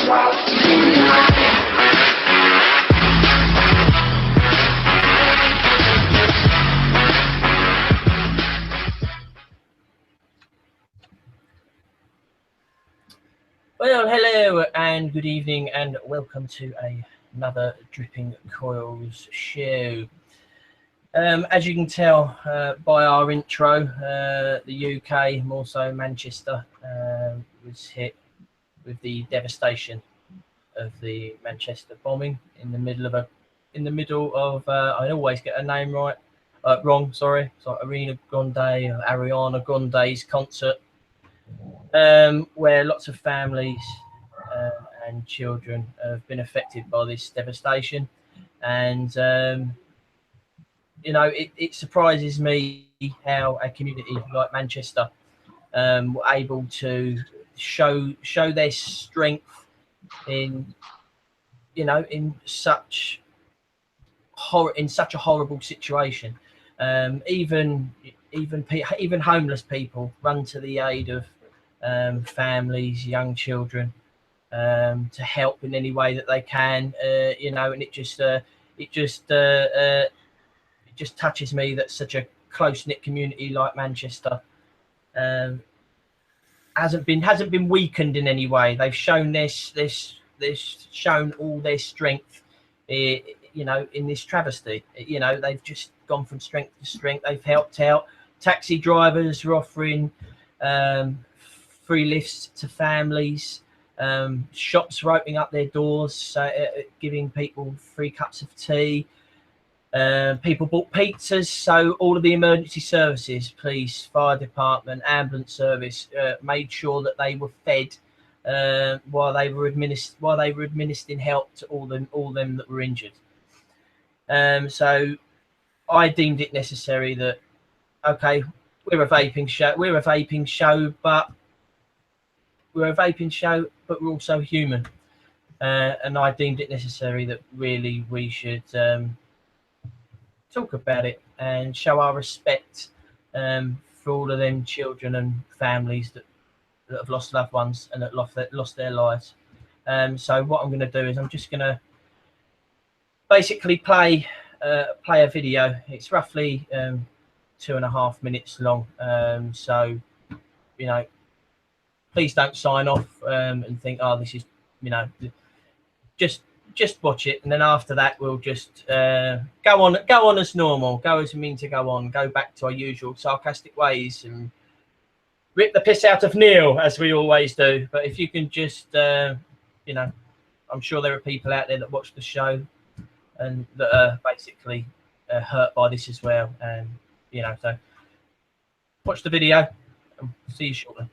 Well, hello and good evening and welcome to another Dripping Coils show. As you can tell by our intro, the UK, more so Manchester, was hit with the devastation of the Manchester bombing in the middle of I always get a name wrong. Sorry, it's like Ariana Grande's concert. Where lots of families and children have been affected by this devastation, and you know, it surprises me how a community like Manchester were able to show their strength in, you know, in such a horrible situation. Even homeless people run to the aid of families, young children, to help in any way that they can. You know, and it just touches me that such a close-knit community like Manchester hasn't been weakened in any way. They've shown they've shown all their strength, you know, in this travesty. You know, they've just gone from strength to strength. They've helped out. Taxi drivers are offering free lifts to families. Shops are opening up their doors, giving people free cups of tea. People bought pizzas, so all of the emergency services, police, fire department, ambulance service, made sure that they were fed while they were administering help to all them that were injured. So I deemed it necessary that, okay, we're a vaping show, but we're also human, and I deemed it necessary that really we should talk about it and show our respect for all of them children and families that have lost loved ones and that lost their lives. So what I'm going to do is I'm just going to basically play a video. It's roughly 2.5 minutes long. So, you know, please don't sign off and think, oh, this is, you know, just watch it, and then after that we'll just go on as normal, go as we mean to go on, go back to our usual sarcastic ways and rip the piss out of Neil as we always do. But if you can just, you know, I'm sure there are people out there that watch the show and that are basically hurt by this as well, and you know, so watch the video and see you shortly.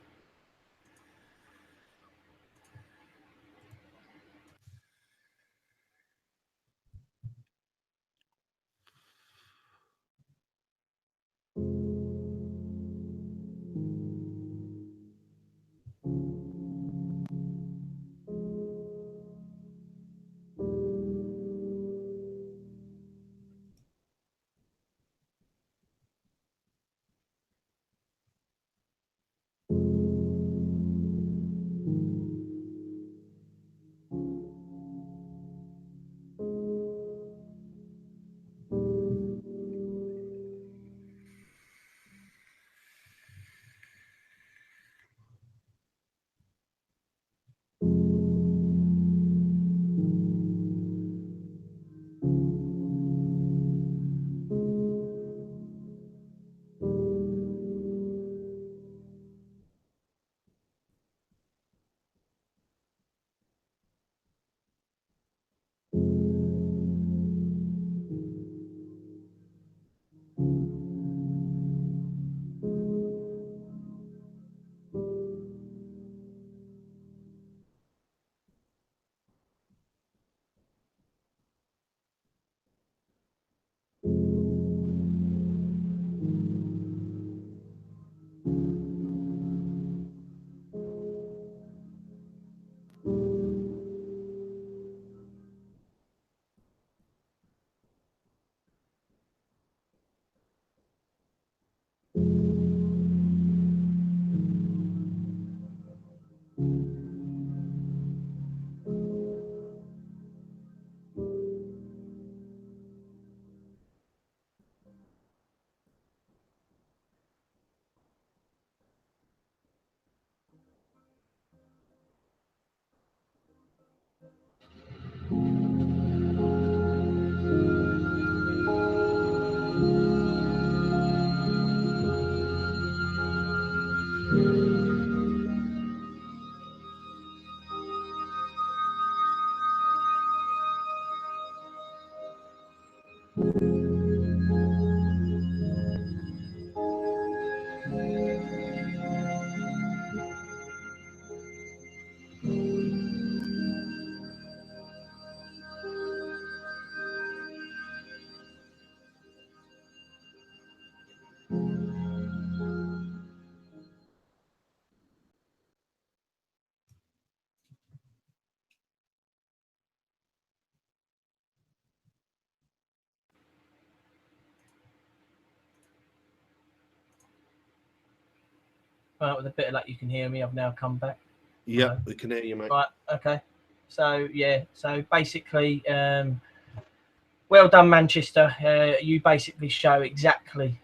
Right, with a bit of luck, you can hear me. I've now come back. Yeah, we can hear you, mate. Right, okay. So, yeah, so basically, well done, Manchester. You basically show exactly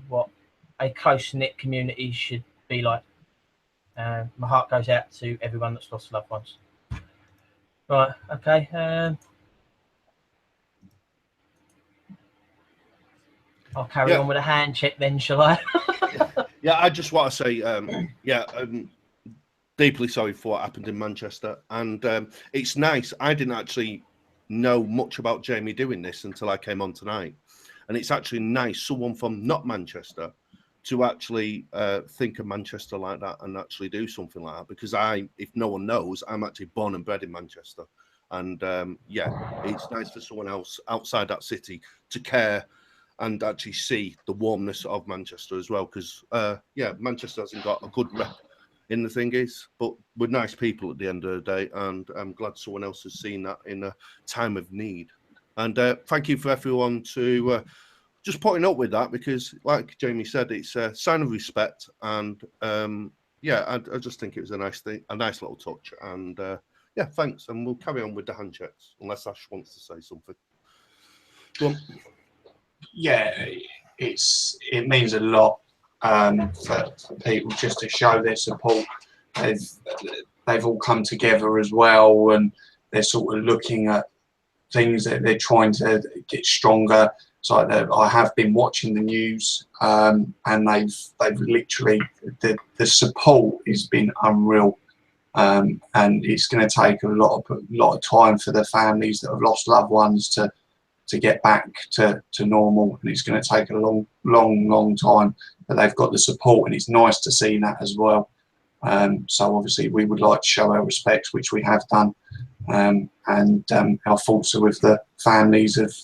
what a close-knit community should be like. My heart goes out to everyone that's lost loved ones. Right, okay. I'll carry on with a hand check then, shall I? Yeah, I just want to say, deeply sorry for what happened in Manchester. And it's nice. I didn't actually know much about Jamie doing this until I came on tonight. And it's actually nice, someone from not Manchester, to actually think of Manchester like that and actually do something like that. Because if no one knows, I'm actually born and bred in Manchester. And it's nice for someone else outside that city to care and actually see the warmness of Manchester as well. Because, Manchester hasn't got a good rep in the thing is, but we're nice people at the end of the day. And I'm glad someone else has seen that in a time of need. And thank you for everyone to just putting up with that, because like Jamie said, it's a sign of respect. And I just think it was a nice thing, a nice little touch. And thanks. And we'll carry on with the hand checks unless Ash wants to say something. Go on. Yeah, it means a lot for people just to show their support. They've all come together as well, and they're sort of looking at things that they're trying to get stronger. It's like I have been watching the news, and they've literally the support has been unreal, and it's going to take a lot of time for the families that have lost loved ones to get back to normal, and it's going to take a long time, but they've got the support, and it's nice to see that as well. So obviously we would like to show our respects, which we have done, and our thoughts are with the families of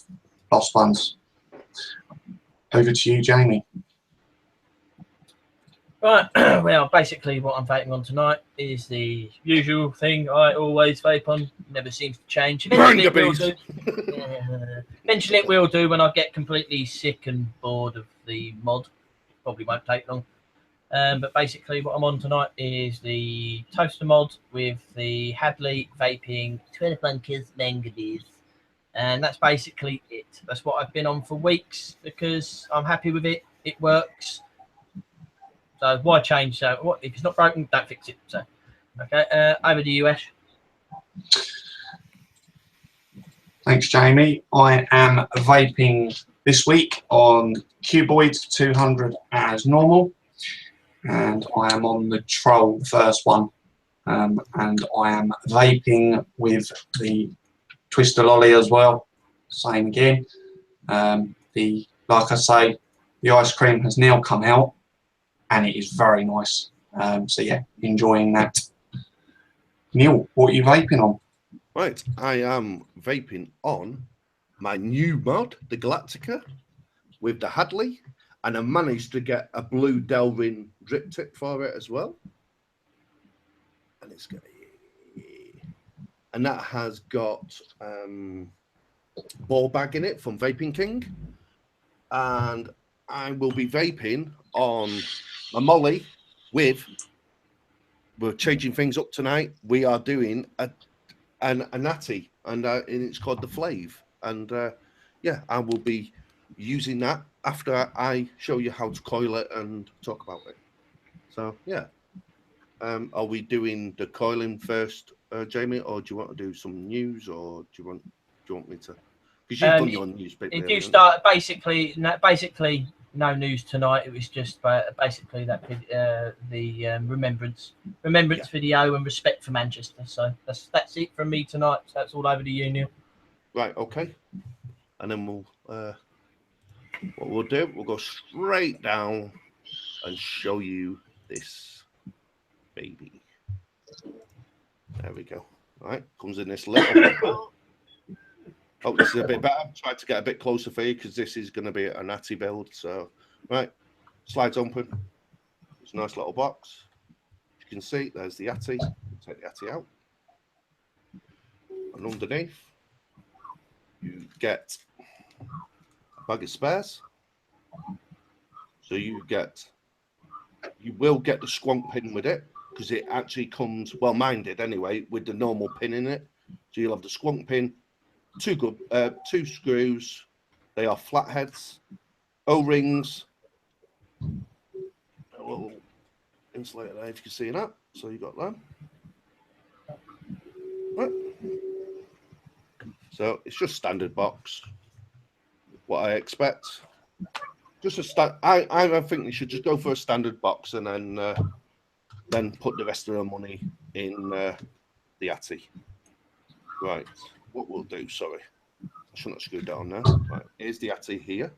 lost ones. Over to you, Jamie. Right, well, basically what I'm vaping on tonight is the usual thing I always vape on. Never seems to change. Eventually it will do. Eventually it will do when I get completely sick and bored of the mod. Probably won't take long. But basically what I'm on tonight is the toaster mod with the Hadley vaping 21 kids manganese. And that's basically it. That's what I've been on for weeks because I'm happy with it. It works. So why change? So what if it's not broken? Don't fix it. So okay, over to you, Ash. Thanks, Jamie. I am vaping this week on Cuboid 200 as normal, and I am on the Troll first one, and I am vaping with the Twister Lolly as well. Same again. Like I say, the ice cream has now come out, and it is very nice. So yeah, enjoying that. Neil, what are you vaping on? Right, I am vaping on my new mod, the Galactica, with the Hadley, and I managed to get a blue Delrin drip tip for it as well. And it's got, and that has got ball bag in it from Vaping King, and I will be vaping on a Molly with. We're changing things up tonight. We are doing a natty, and it's called the FLAVE. And I will be using that after I show you how to coil it and talk about it. So yeah, are we doing the coiling first, Jamie, or do you want to do some news, or do you want me to? Because you've done your news bit. If you start basically, no news tonight. It was just basically that the remembrance video and respect for Manchester. So that's it from me tonight. So that's all over to you, Neil. Right, okay. And then we'll what we'll do, we'll go straight down and show you this baby. There we go. All right, comes in this little. Oh, this is a bit better. I've tried to get a bit closer for you because this is going to be a natty build. So, right, slides open. It's a nice little box. You can see there's the Atty. Take the Atty out. And underneath, you get a bag of spares. So you will get the squonk pin with it because it actually comes, well, mine did anyway, with the normal pin in it. So you'll have the squonk pin, two screws. They are flatheads, O-rings, a little insulator there if you can see that. So you got them. Right. So it's just standard box. What I expect. Just a I think you should just go for a standard box and then put the rest of the money in the Atty. Right. What we'll do, sorry. I shouldn't have screwed down now. Right. Here's the Atty here.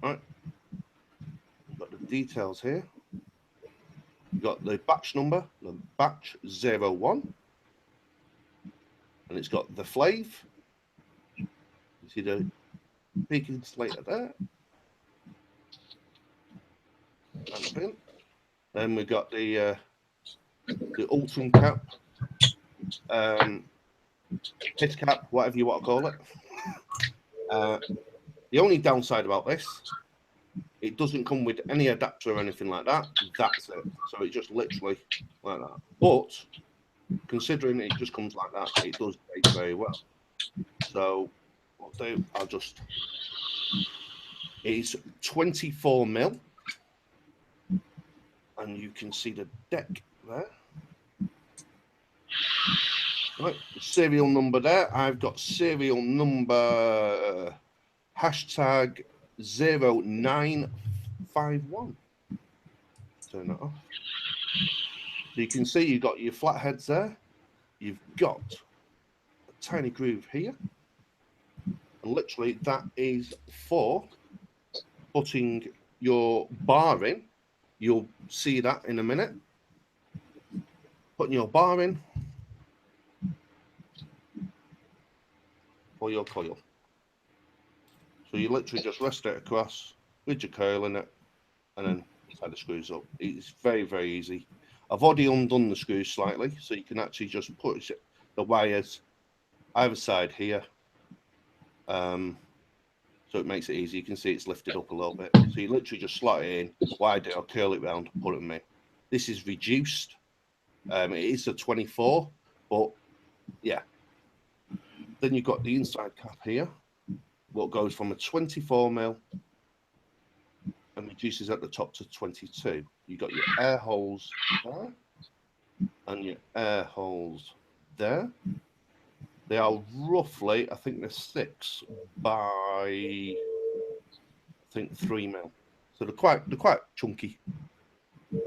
Right. Got the details here. You've got the batch number, the batch 01. And it's got the FLAVE. You see the big insulator there. And the pin. Then we've got the Ultim cap. Hit cap, whatever you want to call it. The only downside about this, it doesn't come with any adapter or anything like that. That's it. So it just literally like that. But considering it just comes like that, it does break very well. So what I'll do, I'll just, it's 24 mil. And you can see the deck there. Right, the serial number there. I've got serial number hashtag 0951. Turn that off. So you can see you've got your flatheads there. You've got a tiny groove here. And literally that is for putting your bar in. You'll see that in a minute. Putting your bar in for your coil. So you literally just rest it across with your coil in it and then tie the screws up. It's very, very easy. I've already undone the screws slightly, so you can actually just put the wires either side here. So it makes it easy. You can see it's lifted up a little bit. So you literally just slot it in, wide it or curl it round, put it in. This is reduced. It is a 24, but yeah. Then you've got the inside cap here, what goes from a 24 mil and reduces at the top to 22. You've got your air holes there and your air holes there. They are roughly, I think they're 6 by, I think 3 mil. So they're quite chunky. You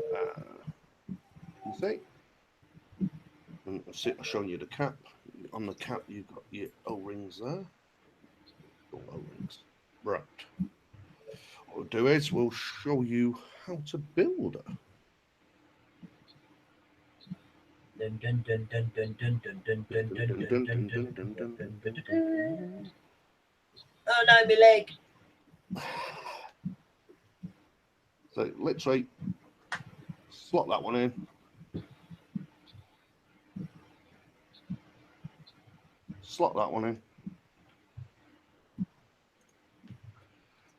see? And I've shown you the cap. On the cap, you've got your O-rings there. O-rings. Right. What we'll do is we'll show you how to build it. Oh no, my leg. So literally slot that one in. Slot that one in.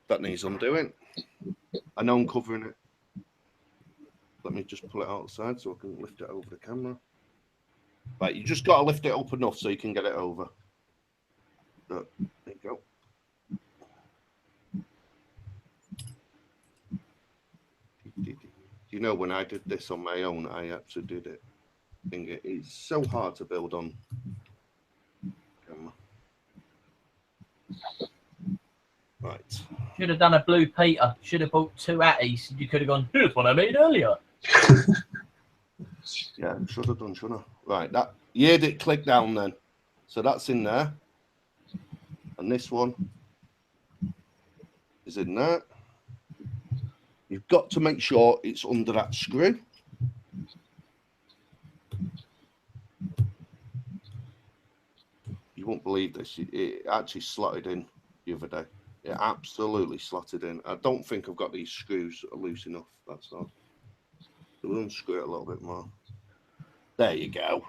That needs undoing. I know I'm covering it. Let me just pull it outside so I can lift it over the camera. Right, you just got to lift it up enough so you can get it over. There you go. You know, when I did this on my own, I actually did it. I think it's so hard to build on camera. Right. Should have done a Blue Peter. Should have bought 2 Atties. You could have gone, here's one I made earlier. Yeah, should have done, shouldn't I? Right, that you heard it click down then. So that's in there. And this one is in there. You've got to make sure it's under that screw. You won't believe this. It actually slotted in the other day. It absolutely slotted in. I don't think I've got these screws loose enough. That's all. We'll unscrew it a little bit more. There you go.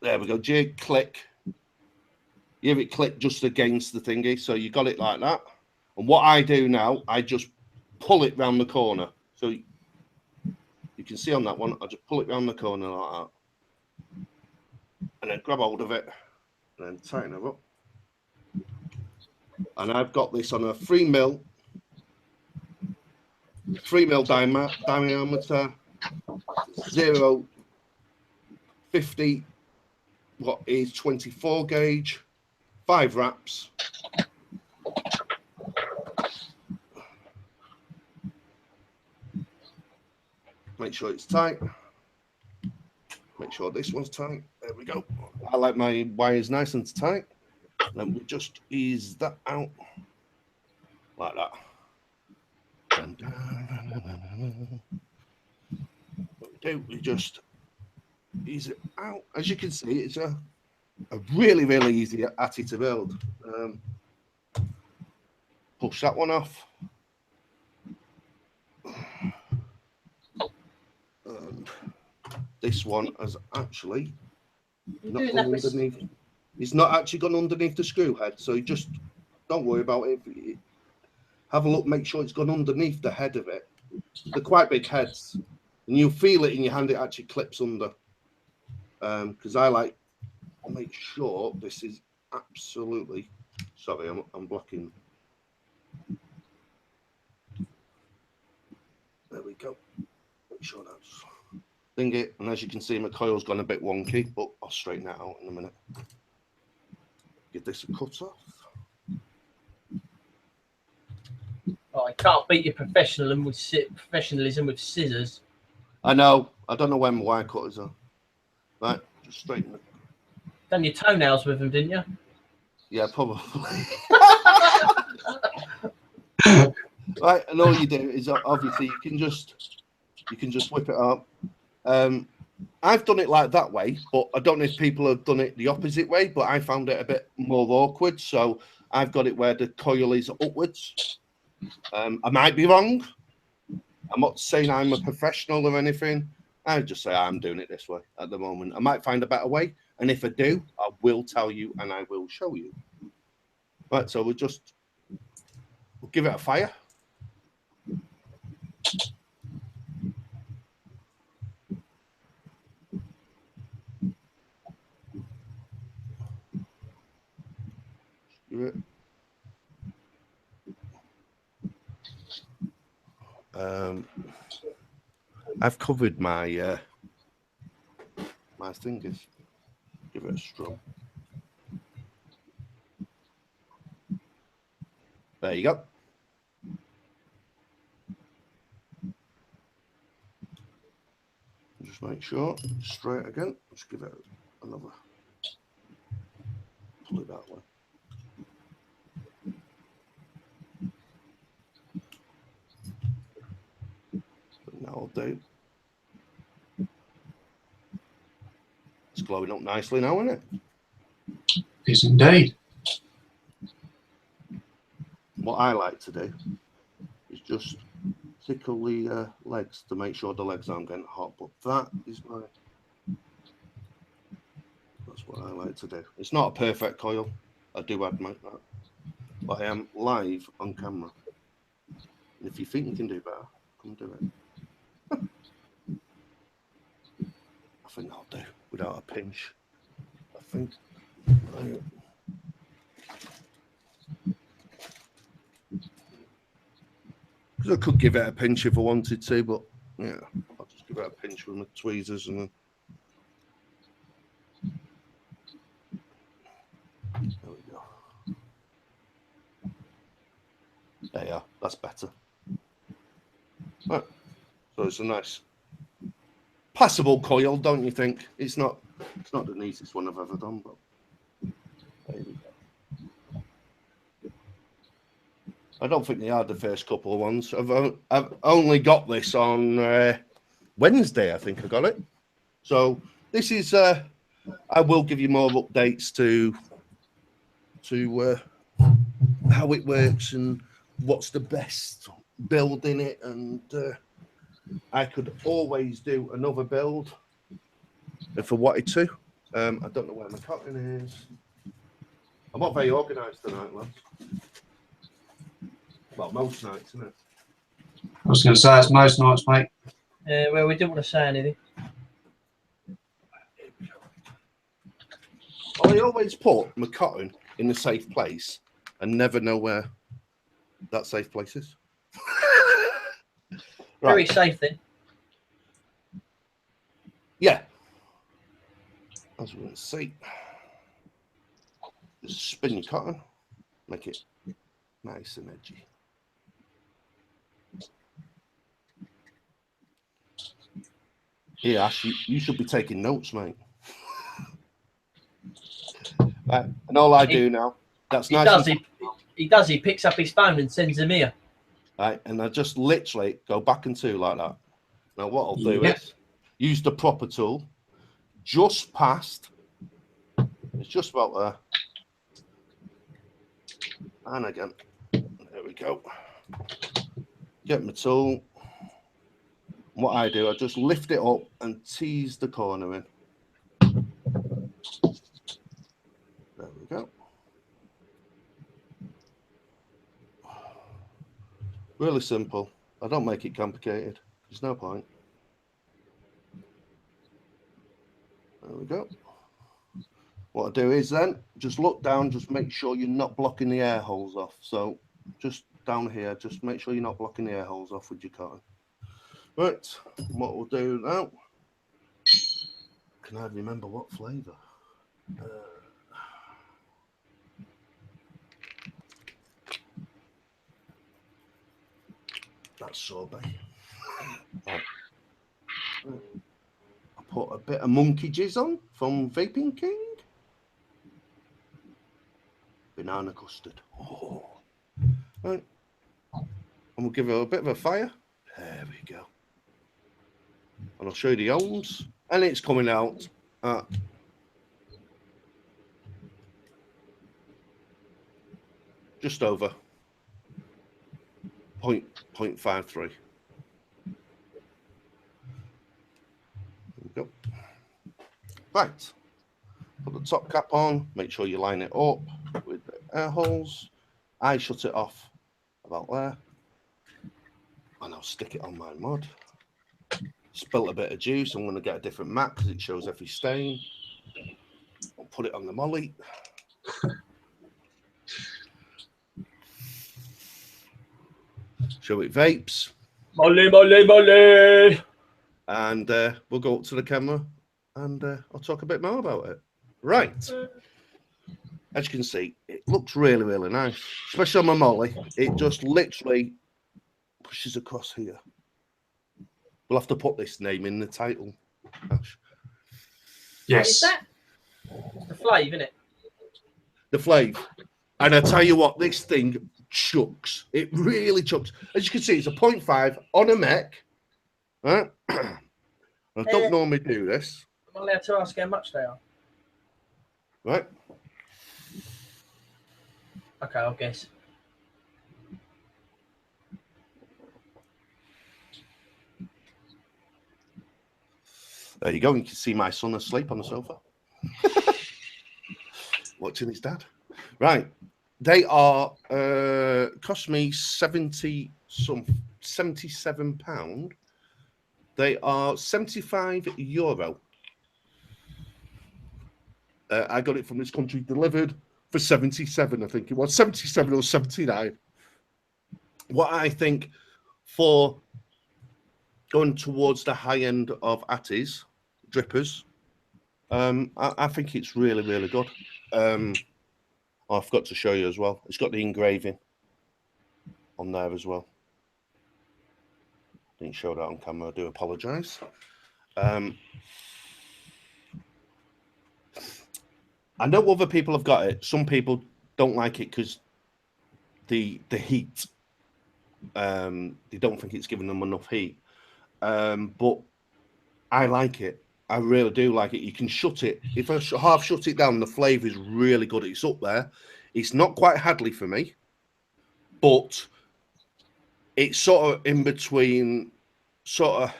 There we go. Jig, click. You hear it click just against the thingy. So you got it like that. And what I do now, I just pull it round the corner. So you can see on that one, I just pull it round the corner like that. And then grab hold of it and then tighten it up. And I've got this on a 3mm diameter, 0.50, what is 24 gauge, 5 wraps. Make sure it's tight. Make sure this one's tight. There we go. I like my wires nice and tight. Then we just ease that out like that. What we do, we just ease it out. As you can see, it's a really, really easy Atty to build. Push that one off. And this one has actually not gone underneath. It's not actually gone underneath the screw head, so you just don't worry about it. Have a look, make sure it's gone underneath the head of it. They're quite big heads, and you'll feel it in your hand. It actually clips under. Because I like to make sure this is absolutely. Sorry, I'm blocking. There we go. Make sure that's thing it, and as you can see, my coil's gone a bit wonky, but I'll straighten that out in a minute. Give this a cut off. Oh, I can't beat your professionalism with scissors. I know. I don't know where my wire cutters are. Right, just straighten it. Done your toenails with them, didn't you? Yeah, probably. Right, and all you do is obviously you can just whip it up. I've done it like that way, but I don't know if people have done it the opposite way, but I found it a bit more awkward. So I've got it where the coil is upwards. I might be wrong. I'm not saying I'm a professional or anything. I just say I'm doing it this way at the moment. I might find a better way. And if I do, I will tell you and I will show you. Right, so we'll give it a fire. Do it. I've covered my my fingers. Give it a strum. There you go. Just make sure it's straight again. Just give it another. Pull it that way. Now I'll do. It's glowing up nicely now, isn't it? It is indeed. What I like to do is just tickle the legs to make sure the legs aren't getting hot. But that's what I like to do. It's not a perfect coil. I do admit that. But I am live on camera. And if you think you can do better, come do it. I think I'll do without a pinch. I think. Because I could give it a pinch if I wanted to, but yeah, I'll just give it a pinch with my tweezers and then. There we go. There you are. That's better. Right. So it's a nice passable coil, don't you think? It's not the neatest one I've ever done, but there we go. I don't think they are the first couple of ones. I've only got this on Wednesday, I think I got it. So this is I will give you more updates to how it works and what's the best build in it, and I could always do another build if I wanted to. I don't know where my cotton is. I'm not very organised tonight, lads. Well, most nights, isn't it? I was going to say it's most nights, mate. Well, we didn't want to say anything. I always put my cotton in a safe place and never know where that safe place is. Very safe then. Yeah. As we can see, just spin your cotton, make it nice and edgy. Here, Ash, you should be taking notes, mate. Right, and all I do now, that's nice. He does. He picks up his phone and sends them here. Right, and I just literally go back and two like that. Now, what I'll do is use the proper tool, just past. It's just about there. And again, there we go. Get my tool. What I do, I just lift it up and tease the corner in. There we go. Really simple. I don't make it complicated. There's no point. There we go. What I do is then just look down, just make sure you're not blocking the air holes off. So just down here, just make sure you're not blocking the air holes off with your cotton. Right, what we'll do now, can I remember what flavour? That's sorbet. I put a bit of monkey jizz on from Vaping King. Banana custard. Oh. Right. And we'll give it a bit of a fire. There we go. And I'll show you the ohms. And it's coming out at just over 0.53. There we go. Right. Put the top cap on. Make sure you line it up with the air holes. I shut it off about there. And I'll stick it on my mod. Spilt a bit of juice. I'm going to get a different mat because it shows every stain. I'll put it on the molly. Show it vapes. Molly, molly, molly. And we'll go up to the camera and I'll talk a bit more about it. Right. As you can see, it looks really, really nice. Especially on my molly. It just literally pushes across here. We'll have to put this name in the title. Ash. Yes. Is that the FLAVE, isn't it? The FLAVE. And I tell you what, this thing chucks. It really chucks. As you can see, it's a 0.5 on a mech. Right? I don't normally do this. I'm allowed to ask how much they are. Right? Okay, I'll guess. There you go. You can see my son asleep on the sofa. Watching his dad. Right. They are cost me £77. They are €75. I got it from this country delivered for 77, I think it was 77 or 79. What I think for going towards the high end of Atties, drippers, I think it's really, really good. I forgot to show you as well. It's got the engraving on there as well. Didn't show that on camera. I do apologise. I know other people have got it. Some people don't like it because the heat. They don't think it's giving them enough heat. But I like it. I really do like it. You can shut it. If I half shut it down, the flavour is really good. It's up there. It's not quite Hadley for me, but it's sort of in between. Sort of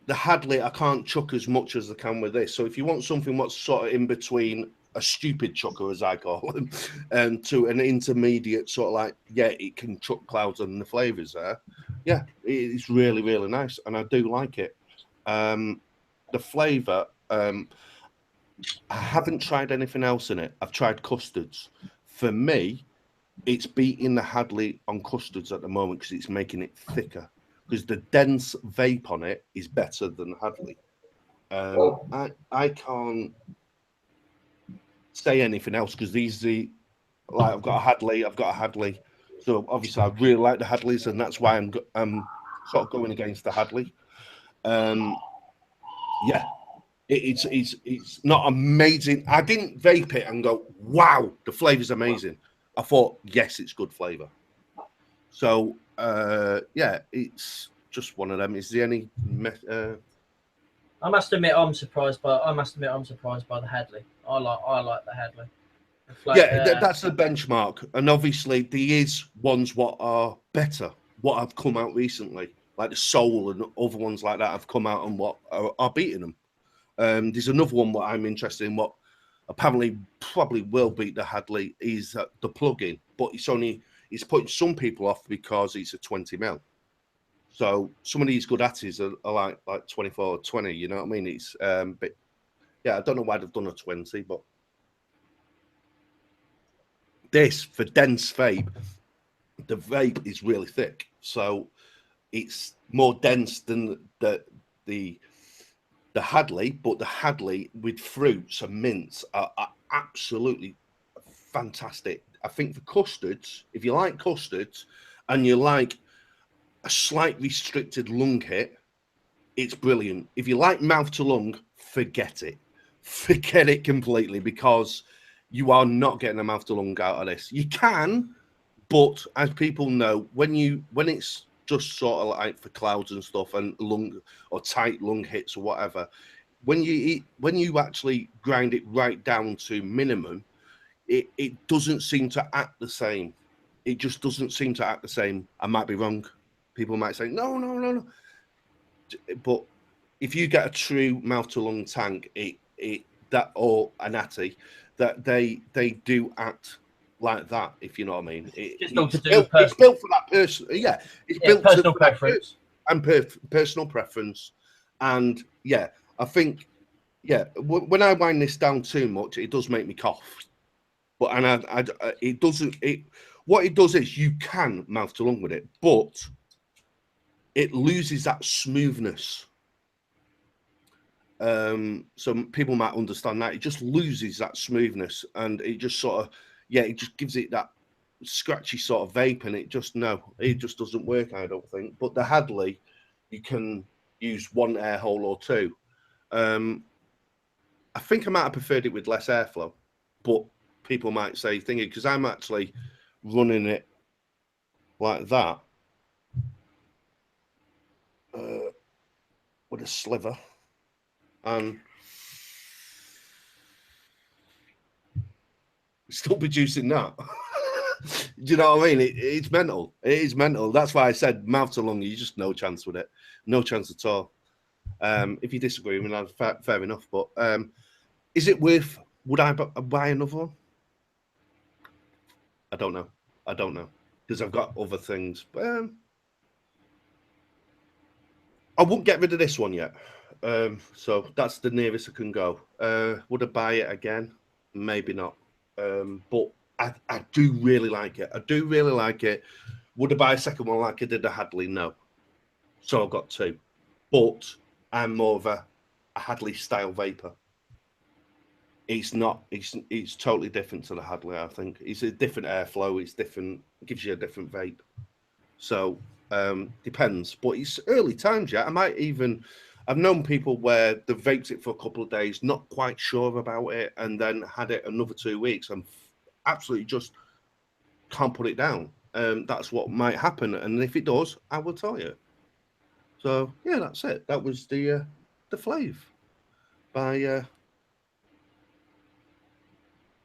the Hadley I can't chuck as much as I can with this. So if you want something what's sort of in between a stupid chucker, as I call them, to an intermediate sort of like, yeah, it can chuck clouds and the flavours there. Yeah, it's really, really nice. And I do like it. The flavour, I haven't tried anything else in it. I've tried custards. For me, it's beating the Hadley on custards at the moment because it's making it thicker. Because the dense vape on it is better than Hadley. I can't say anything else because these like I've got a Hadley, so obviously I really like the Hadleys, and that's why I'm sort of going against the Hadley. Yeah, it's not amazing. I didn't vape it and go, wow, the flavour's amazing. I thought, yes, it's good flavour. So yeah, it's just one of them. Is there any? I must admit, I'm surprised by the Hadley. I like the Hadley. Yeah, that's the benchmark, and obviously there is ones what are better. What have come out recently, like the Soul and other ones like that, have come out and what are beating them. There's another one what I'm interested in. What apparently probably will beat the Hadley is the plug-in, but it's putting some people off because it's a 20 mil. So some of these good atties are like 24 or 20. You know what I mean? It's but yeah, I don't know why they've done a 20, but this for dense vape, the vape is really thick, so it's more dense than the Hadley. But the Hadley with fruits and mints are absolutely fantastic. I think for custards, if you like custards and you like a slight restricted lung hit, it's brilliant. If you like mouth to lung, forget it. Forget it completely, because you are not getting a mouth to lung out of this. You can, but as people know, when it's just sort of like for clouds and stuff and lung or tight lung hits or whatever, when you actually grind it right down to minimum, it doesn't seem to act the same. It just doesn't seem to act the same. I might be wrong. People might say, no. But if you get a true mouth to lung tank, that or an atty, that they do act like that, if you know what I mean. It's built for that person. Yeah, it's built personal preference and personal preference. And yeah, I think when I wind this down too much, it does make me cough. But it doesn't. What it does is you can mouth to lung with it, but it loses that smoothness. So people might understand that it just loses that smoothness, and it just sort of, it just gives it that scratchy sort of vape, and it just doesn't work, I don't think. But the Hadley, you can use one air hole or two. I think I might have preferred it with less airflow, but people might say thingy, because I'm actually running it like that with a sliver. And still producing that. Do you know what I mean? It's mental. It is mental. That's why I said mouth to lung, you just no chance with it. No chance at all. If you disagree with me, that's fair enough. But is it worth, would I buy another one? I don't know. Because I've got other things. But, I won't get rid of this one yet. So that's the nearest I can go. Would I buy it again? Maybe not. But I do really like it. Would I buy a second one like I did a Hadley? No. So I've got two. But I'm more of a Hadley style vapor. It's not. It's totally different to the Hadley, I think. It's a different airflow. It's different. It gives you a different vape. So depends, but it's early times yet. I've known people where they've vaped it for a couple of days, not quite sure about it, and then had it another 2 weeks and absolutely just can't put it down. That's what might happen, and if it does, I will tell you. So yeah, that's it. That was the FLAVE by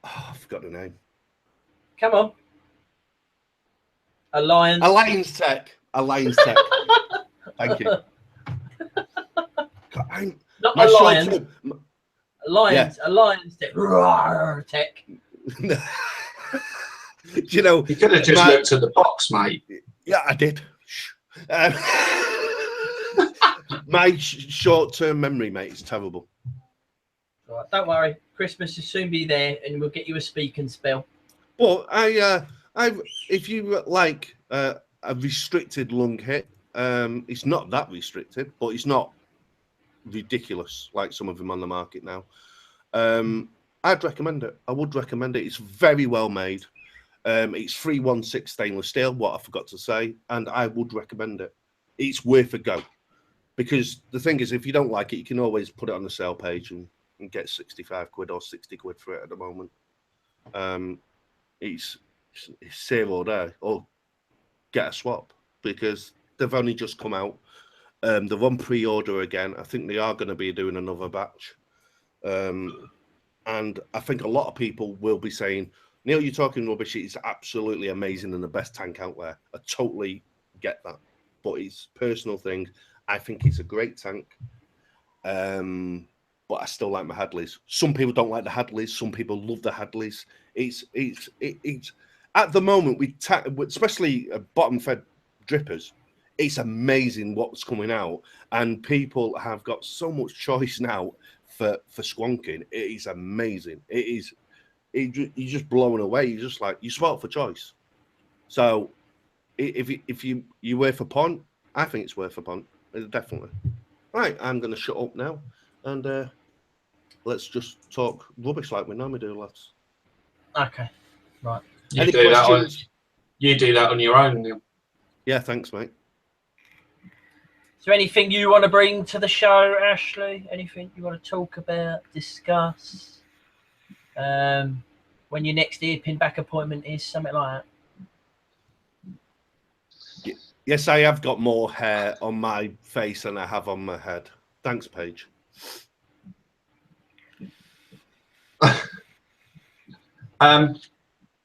I forgot the name. Come on. ALLIANCETECH. Thank you. Not Alliance. Alliance. Yeah. Alliance Tech. Do you know? You could have just looked at the box, mate. Yeah, I did. My short-term memory, mate, is terrible. All right, don't worry. Christmas will soon be there, and we'll get you a speak and spell. Well, if you like a restricted lung hit, it's not that restricted, but it's not ridiculous like some of them on the market now. I'd recommend it. I would recommend it. It's very well made. It's 316 stainless steel, what I forgot to say, and I would recommend it. It's worth a go. Because the thing is, if you don't like it, you can always put it on the sale page and get 65 quid or 60 quid for it at the moment. It's save all day or get a swap, because they've only just come out. They're on pre-order again. I think they are going to be doing another batch. And I think a lot of people will be saying, Neil, you're talking rubbish. It's absolutely amazing and the best tank out there. I totally get that. But it's a personal thing. I think it's a great tank. But I still like my Hadleys. Some people don't like the Hadleys. Some people love the Hadleys. It's at the moment, especially bottom fed drippers, it's amazing what's coming out, and people have got so much choice now for squonking. It is amazing. You're just blown away. You're just like, you swap for choice. So if you worth a punt, I think it's worth a punt. Definitely. Right, I'm going to shut up now, and let's just talk rubbish like we normally do, lads. Okay, right. You do that on your own, Neil. Yeah, thanks, mate. Is there anything you want to bring to the show, Ashley? Anything you want to talk about, discuss? When your next earpin back appointment is, something like that? Yes, I have got more hair on my face than I have on my head. Thanks, Paige.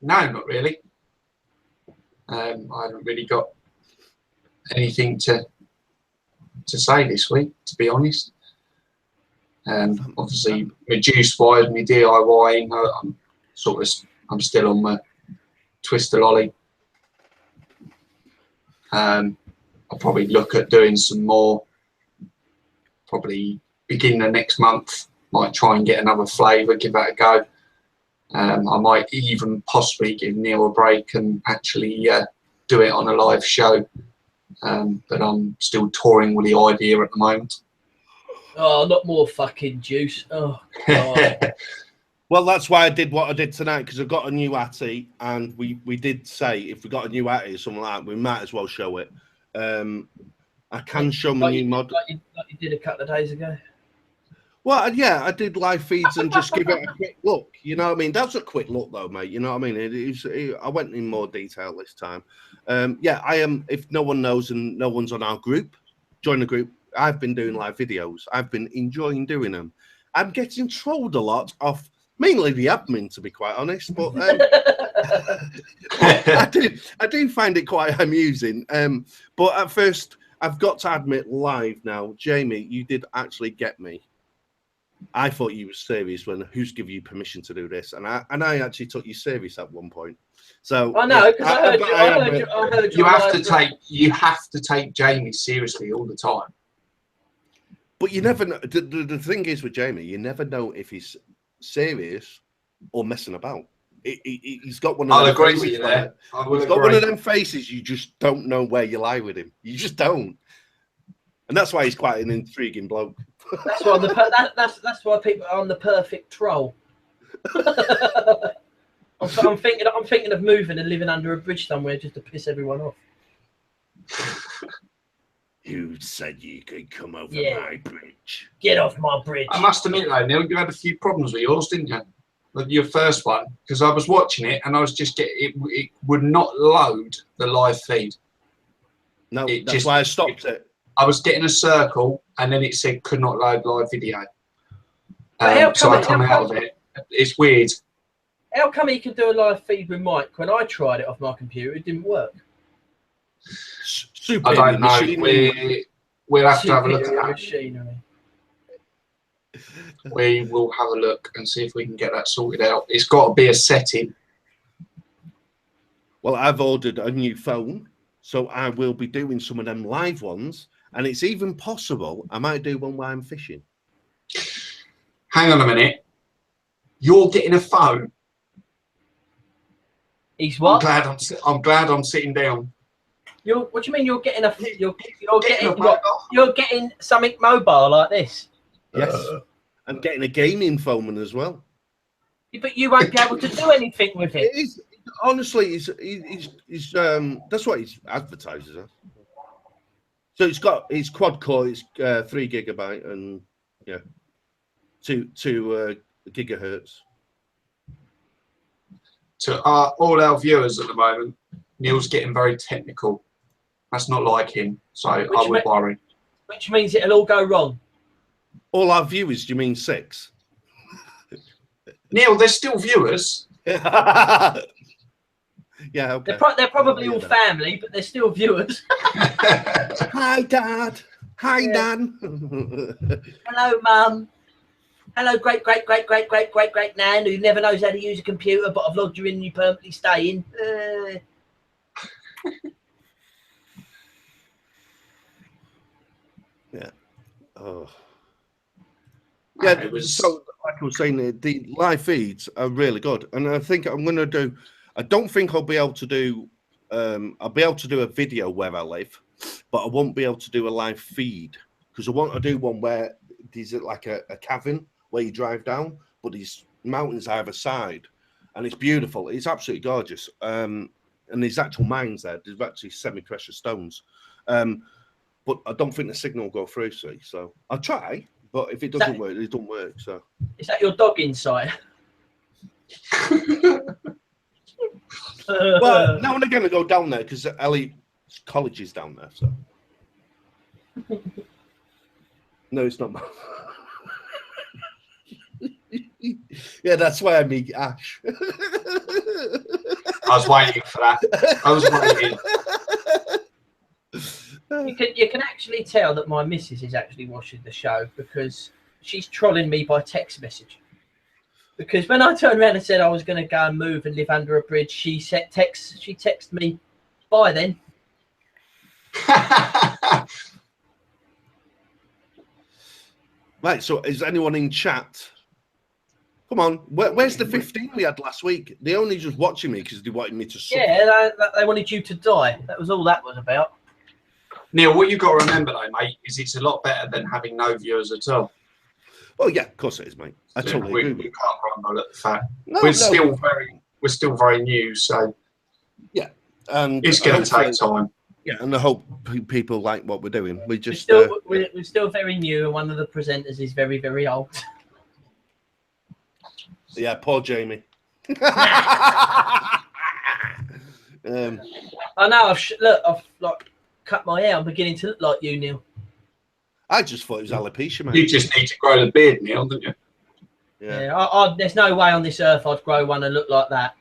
No, not really. I haven't really got anything to say this week, to be honest. Obviously, my juice wise, my DIY, I'm still on my twister lolly. I'll probably look at doing some more. Probably beginning of next month. Might try and get another flavour, give that a go. I might even possibly give Neil a break and actually do it on a live show. But I'm still touring with the idea at the moment. Oh, not more fucking juice. Oh, God. Well, that's why I did what I did tonight, because I got a new Atty, and we did say if we got a new Atty or something like that, we might as well show it. I can show my new mod. Like you did a couple of days ago. Well, yeah, I did live feeds and just give it a quick look. You know what I mean? That's a quick look, though, mate. You know what I mean? I went in more detail this time. Yeah, I am. If no one knows and no one's on our group, join the group. I've been doing live videos. I've been enjoying doing them. I'm getting trolled a lot off, mainly the admin, to be quite honest. But I do find it quite amusing. But at first, I've got to admit live now, Jamie, you did actually get me. I thought you were serious when who's give you permission to do this, and I actually took you serious at one point. So I know, because I heard you. You have to take Jamie seriously all the time. But you never know. The thing is with Jamie, you never know if he's serious or messing about. He's got one of them. I'll agree with you there. He's got one of them faces you just don't know where you lie with him. You just don't. And that's why he's quite an intriguing bloke. That's why that's why people are on the perfect troll. I'm thinking of moving and living under a bridge somewhere just to piss everyone off. You said you could come over my bridge. Get off my bridge. I must admit, though, Neil, you had a few problems with yours, didn't you? With your first one, because I was watching it and I was just getting it would not load the live feed. No, that's why I stopped it. I was getting a circle and then it said could not load live video. So I come out of it. It's weird. How come he could do a live feed with Mike when I tried it off my computer? It didn't work. I don't know. We'll have to have a look at that. Machinery. We will have a look and see if we can get that sorted out. It's got to be a setting. Well, I've ordered a new phone, so I will be doing some of them live ones, and it's even possible I might do one while I'm fishing. Hang on a minute. You're getting a phone. He's what? I'm glad I'm sitting down. What do you mean you're getting a? You're getting something mobile like this? Yes, I'm getting a gaming phone as well. But you won't be able to do anything with it. It is, honestly, he's that's what he's advertises as. So it's quad core, it's 3 GB and 2 gigahertz. To all our viewers at the moment, Neil's getting very technical. That's not like him, so I would worry. Which means it'll all go wrong. All our viewers, do you mean 6? Neil, they're still viewers. Yeah, okay. They're probably all family, but they're still viewers. Hi, Dad. Hi, Nan. Hello, Mum. Hello, great Nan, who never knows how to use a computer, but I've logged you in and you permanently stay in. Yeah. Oh. Yeah, so like I was saying, the live feeds are really good, and I think I'm going to do. I don't think I'll be able to do. I'll be able to do a video where I live, but I won't be able to do a live feed because I want to do one where there's like a cavern where you drive down, but these mountains either side, and it's beautiful. It's absolutely gorgeous. And there's actual mines there. There's actually semi-precious stones. But I don't think the signal will go through. So I'll try. But if it doesn't work, it doesn't work. So is that your dog inside? Well, now and again I go down there because Ellie's college is down there. So no, it's not. Yeah, that's why I meet Ash. I was waiting for that. I was waiting. You can actually tell that my missus is actually watching the show because she's trolling me by text message. Because when I turned around and said I was going to go and move and live under a bridge, she texted me, "Bye then." Right. So, is anyone in chat? Come on, where's the 15 we had last week? They only just watching me because they wanted me to suffer. Yeah, they wanted you to die. That was all that was about. Neil, what you've got to remember, though, mate, is it's a lot better than having no viewers at all. Oh yeah, of course it is, mate. I totally agree. We can't rumble at the fact. No, we're still very new, so yeah, and it's going to take time. Yeah, and I hope people like what we're doing. We're still very new, and one of the presenters is very, very old. Yeah, poor Jamie. I know. I've cut my hair. I'm beginning to look like you, Neil. I just thought it was alopecia, mate. You just need to grow the beard, Neil, don't you? Yeah. There's no way on this earth I'd grow one and look like that.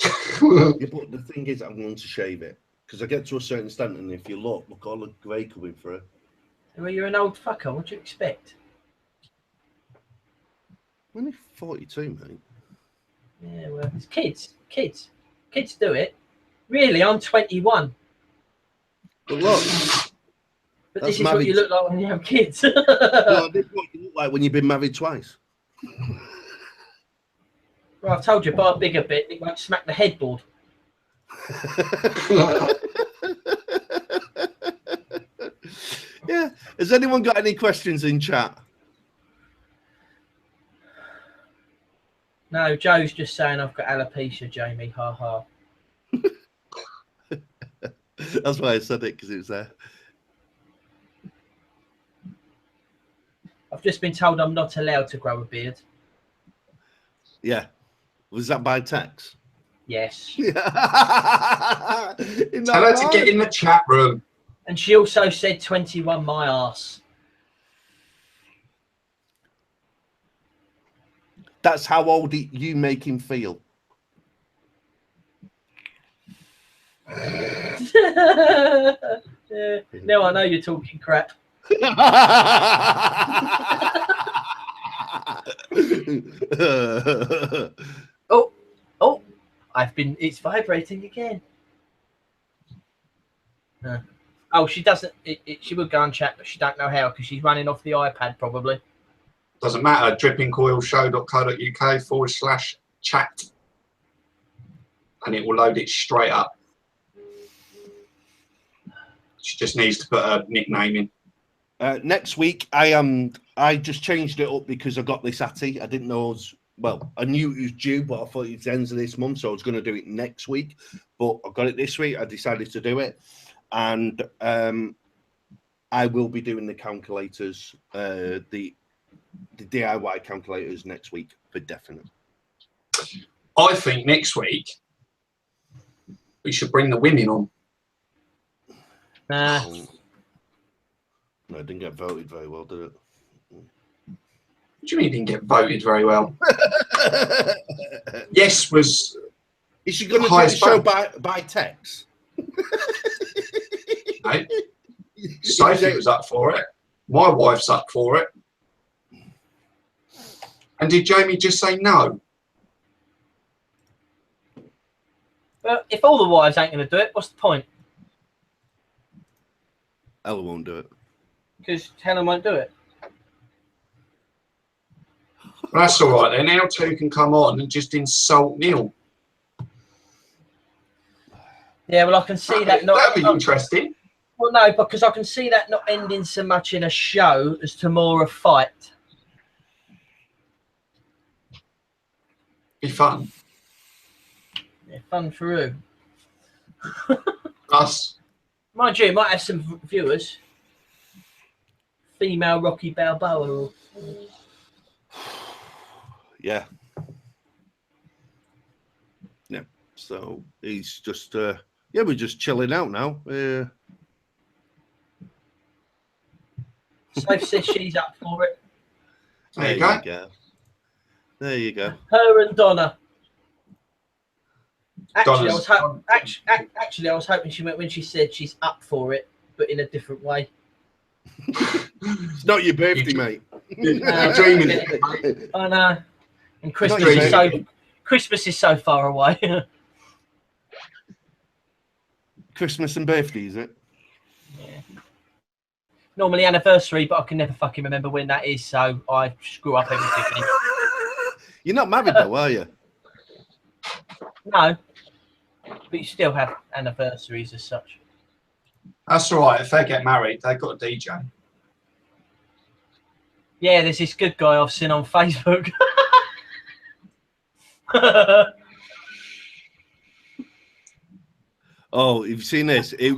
Yeah, but the thing is, I'm going to shave it because I get to a certain extent, and if you look all the grey coming through. Well, you're an old fucker. What do you expect? I'm only 42, mate. Yeah, well, it's kids do it. Really, I'm 21. But look, but this is what you look like when you have kids. No, this is what you look like when you've been married twice. Well, I've told you, buy a bigger bit, it won't smack the headboard. Yeah. Has anyone got any questions in chat? No, Joe's just saying I've got alopecia, Jamie. Ha ha. That's why I said it, because it was there. I've just been told I'm not allowed to grow a beard. Yeah. Was that by text? Yes. Tell her to get in the chat room. And she also said 21 my arse. That's how old you make him feel. Yeah, now I know you're talking crap. Oh, it's vibrating again. Oh, she doesn't, she would go and chat, but she don't know how, because she's running off the iPad probably. Doesn't matter, drippingcoilshow.co.uk/chat. And it will load it straight up. She just needs to put a nickname in. Next week, I just changed it up because I got this Atty. I didn't know I knew it was due, but I thought it was the end of this month, so I was going to do it next week. But I got it this week. I decided to do it. And I will be doing the calculators, the DIY calculators next week for definite. I think next week we should bring the women on. Nah. No, it didn't get voted very well, did it? What do you mean it didn't get voted very well? Yes was. Is she going to do the show by text? No. Sophie was up for it. My wife's up for it. And did Jamie just say no? Well, if all the wives ain't going to do it, what's the point? Ella won't do it. Because Helen won't do it. Well, that's all right then. Now two can come on and just insult Neil. Yeah, well, I can see that not. That'd be interesting. Well, no, because I can see that not ending so much in a show as to more a fight. Be fun. Yeah, fun for who? Us. Mind you, might have some viewers. Female Rocky Balboa. Yeah. Yeah. So he's just, yeah, we're just chilling out now. Sophie says she's up for it. There you go. There you go. Her and Donna. Actually, Donna's... I was hoping she meant when she said she's up for it, but in a different way. It's not your birthday, mate. You're dreaming it, mate. I know. And Christmas is so far away. Christmas and birthday, is it? Yeah. Normally anniversary, but I can never fucking remember when that is, so I screw up everything. You're not married though, are you? No. But you still have anniversaries as such. That's all right. If they get married, they've got a DJ. Yeah, there's this good guy I've seen on Facebook. Oh, you've seen this? It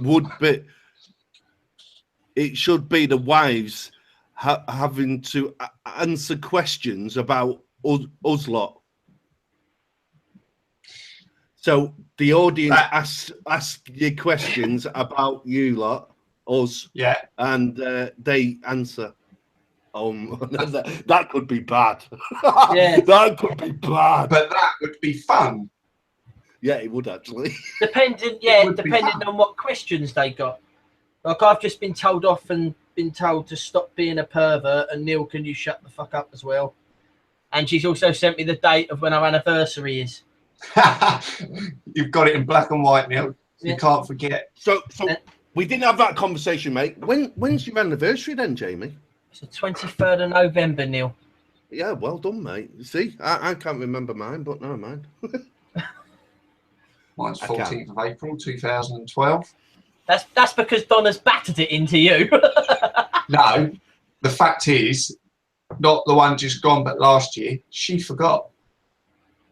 should be the wives having to answer questions about us lot. So the audience ask you questions about you lot, us, yeah, and they answer. That could be bad. Yeah, that could be bad. But that would be fun. Yeah, it would actually. Depending on what questions they got. Like I've just been told off and been told to stop being a pervert, and Neil, can you shut the fuck up as well? And she's also sent me the date of when our anniversary is. You've got it in black and white, Neil. Yeah. You can't forget. So we didn't have that conversation, mate. When's your anniversary then, Jamie? It's the 23rd of November, Neil. Yeah, well done, mate. See, I can't remember mine, but never mind. Mine's 14th of April 2012. That's because Donna's battered it into you. No, the fact is, not the one just gone, but last year, she forgot.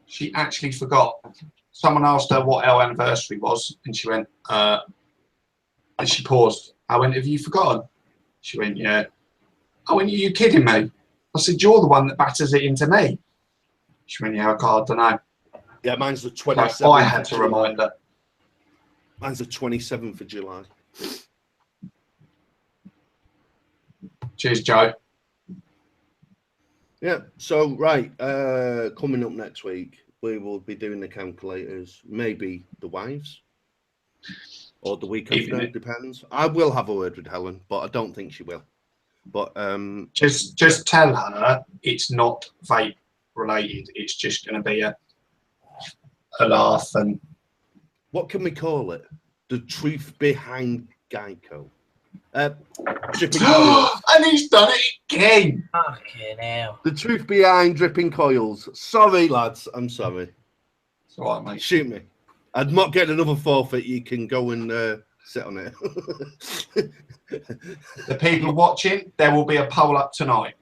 She actually forgot. Someone asked her what our anniversary was, and she went, And she paused. I went, have you forgotten? She went, yeah. I went, are you kidding me? I said, you're the one that batters it into me. She went, yeah, I don't know. Yeah, mine's the So 27th. I had to remind her. Mine's the 27th of July. Cheers, Joe. Yeah, so, right, coming up next week, we will be doing the calculators, maybe the wives, or the week after, depends. I will have a word with Helen, but I don't think she will. But just tell her it's not vape related. It's just going to be a laugh. And what can we call it? The truth behind Geico. Dripping coils. And he's done it again. Fucking hell. The truth behind dripping coils. Sorry, lads. I'm sorry. It's all right, mate. Shoot me. I'd not get another forfeit. You can go and sit on it. The people watching, there will be a poll up tonight.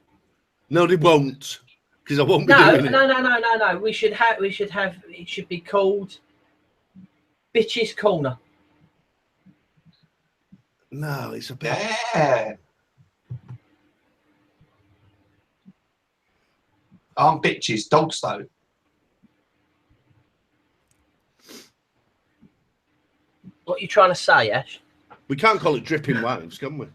No, they won't, because I won't be doing it. No. We should have. It should be called Bitch's Corner. No, it's a bit. Yeah. Aren't bitches dogs though? What are you trying to say, Ash? We can't call it dripping wives, can we?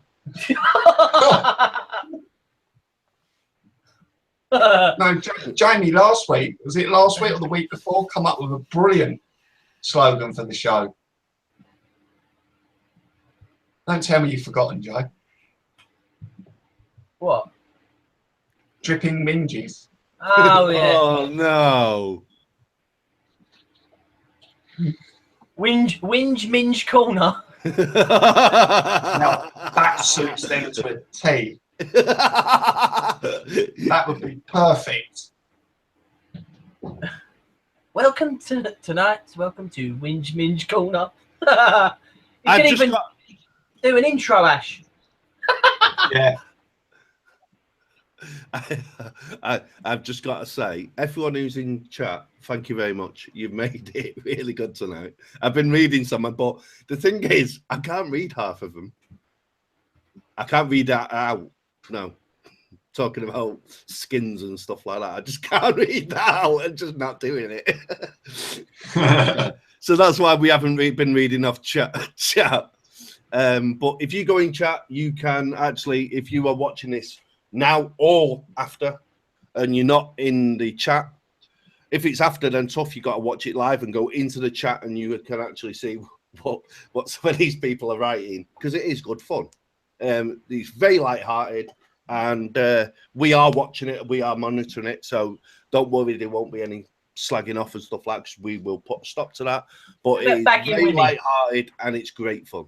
No, Jamie, last week, was it last week or the week before, come up with a brilliant slogan for the show. Don't tell me you've forgotten, Joe. What? Dripping minges. Oh, yeah. Oh, no. Whinge Minge Corner. Now, that suits them to a T. That would be perfect. Welcome to Whinge Minge Corner. You I've can just even got... do an intro, Ash. Yeah. I've just got to say, everyone who's in chat, thank you very much. You've made it really good tonight. I've been reading some, but the thing is, I can't read half of them. I can't read that out. No, talking about skins and stuff like that. I just can't read that out. I'm just not doing it. So that's why we haven't been reading off chat. But if you go in chat, you can actually, if you are watching this now or after, and you're not in the chat, if it's after, then tough. You got to watch it live and go into the chat, and you can actually see what some of these people are writing, because it is good fun. It's very light-hearted, and we are watching it, we are monitoring it, so don't worry, there won't be any slagging off and stuff like that. We will put a stop to that, but it's very light-hearted and it's great fun.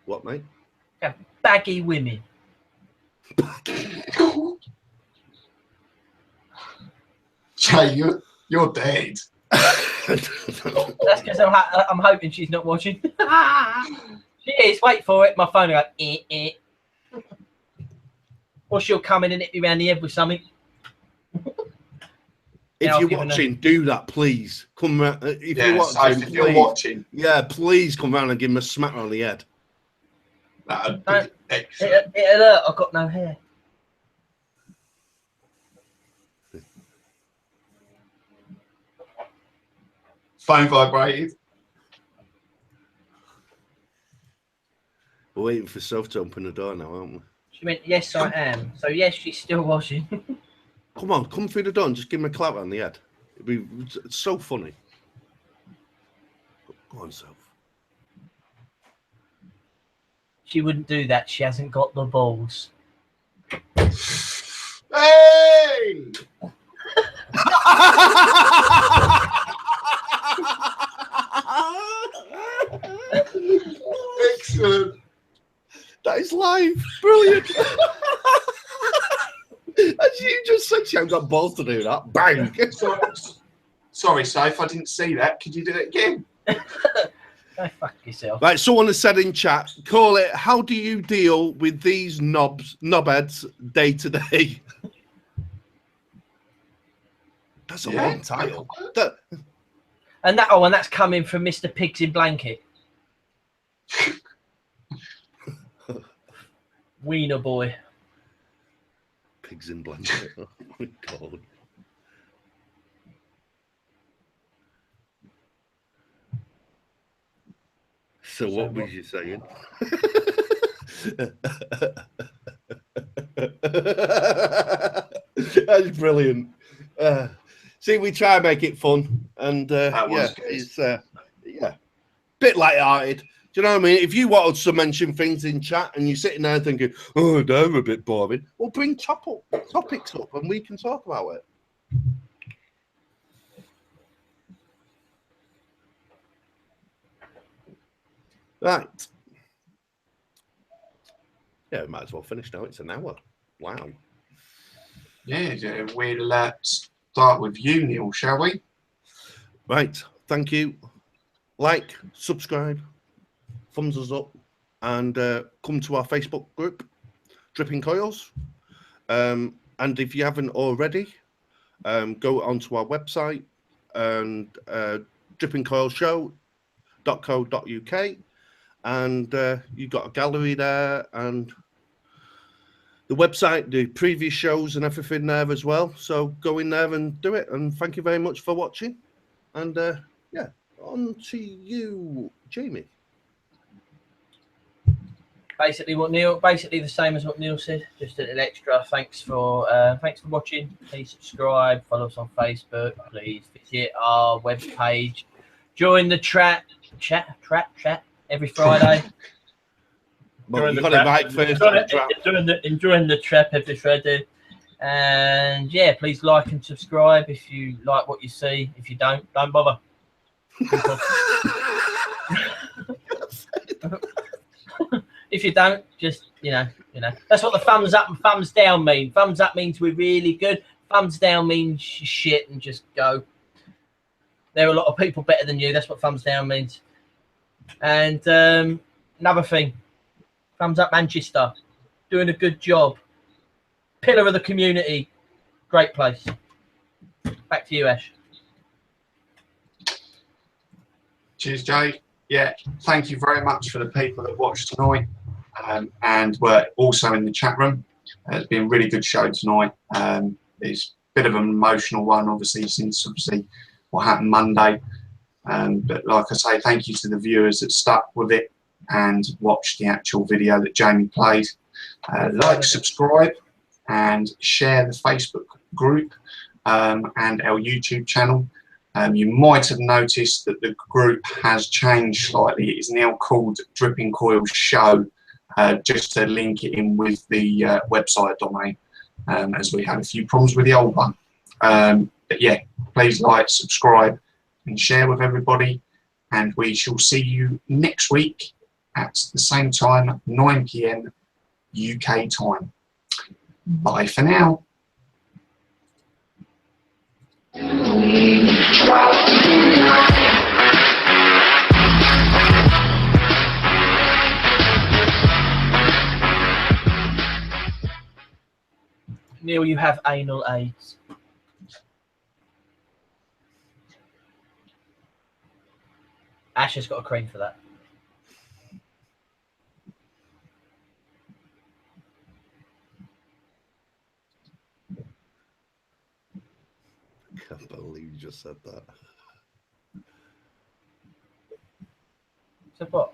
What, mate? Yeah, baggy women. Jay, you're dead. That's because I'm hoping she's not watching. She is. Wait for it. My phone will go, or she'll come in and hit me around the head with something. If you're watching, do that, please. Come round. If you're watching, yeah, please come round and give him a smack on the head. That'd be excellent. It'll hurt. I've got no hair. Phone vibrated. We're waiting for Soph to open the door now, aren't we? She went, yes, I am. So, yes, she's still watching. Come on, come through the door and just give him a clap on the head. It's so funny. Go on, Soph. She wouldn't do that. She hasn't got the balls. Hey! Excellent. That is live. Brilliant. As you just said, she hasn't got balls to do that. Bang. Sorry, Saif, I didn't see that. Could you do it again? Go fuck yourself. Right, someone has said in chat, call it, how do you deal with these knobheads day to day? That's a long title. And that's coming from Mr. Pigs in Blanket. Wiener boy. Pigs in blanket. Oh my God. So what was you saying? That's brilliant. See, we try and make it fun, and yeah, it's yeah, bit light-hearted. Do you know what I mean? If you wanted to mention things in chat and you're sitting there thinking, "Oh, they're a bit boring," well, bring topics up, and we can talk about it. Right. Yeah, we might as well finish now. It's an hour. Wow. Yeah, we'll start with you, Neil, shall we? Right. Thank you. Like, subscribe, thumbs us up, and come to our Facebook group, Dripping Coils. And if you haven't already, go onto our website and drippingcoilshow.co.uk, and you've got a gallery there and the website, the previous shows and everything there as well. So go in there and do it. And thank you very much for watching. And yeah, on to you, Jamie. Basically the same as what Neil said, just a little extra. Thanks for watching. Please subscribe, follow us on Facebook, please visit our webpage, join the chat every Friday. Well, you got to invite first. Enjoying the trap every Friday. And yeah, please like and subscribe if you like what you see. If you don't bother. If you don't, just you know, that's what the thumbs up and thumbs down mean. Thumbs up means we're really good. Thumbs down means shit and just go. There are a lot of people better than you. That's what thumbs down means. And another thing, thumbs up Manchester, doing a good job. Pillar of the community, great place. Back to you, Ash. Cheers, Jay. Yeah, thank you very much for the people that watched tonight and were also in the chat room. It's been a really good show tonight. It's a bit of an emotional one, obviously, since what happened Monday. But like I say, thank you to the viewers that stuck with it and watched the actual video that Jamie played. Like, subscribe, and share the Facebook group and our YouTube channel. You might have noticed that the group has changed slightly. It is now called Dripping Coils Show, just to link it in with the website domain, as we had a few problems with the old one. But yeah, please like, subscribe, and share with everybody. And we shall see you next week at the same time, 9 PM UK time. Bye for now. Neil, you have anal AIDS. Ash has got a cream for that. I can't believe you just said that. So what?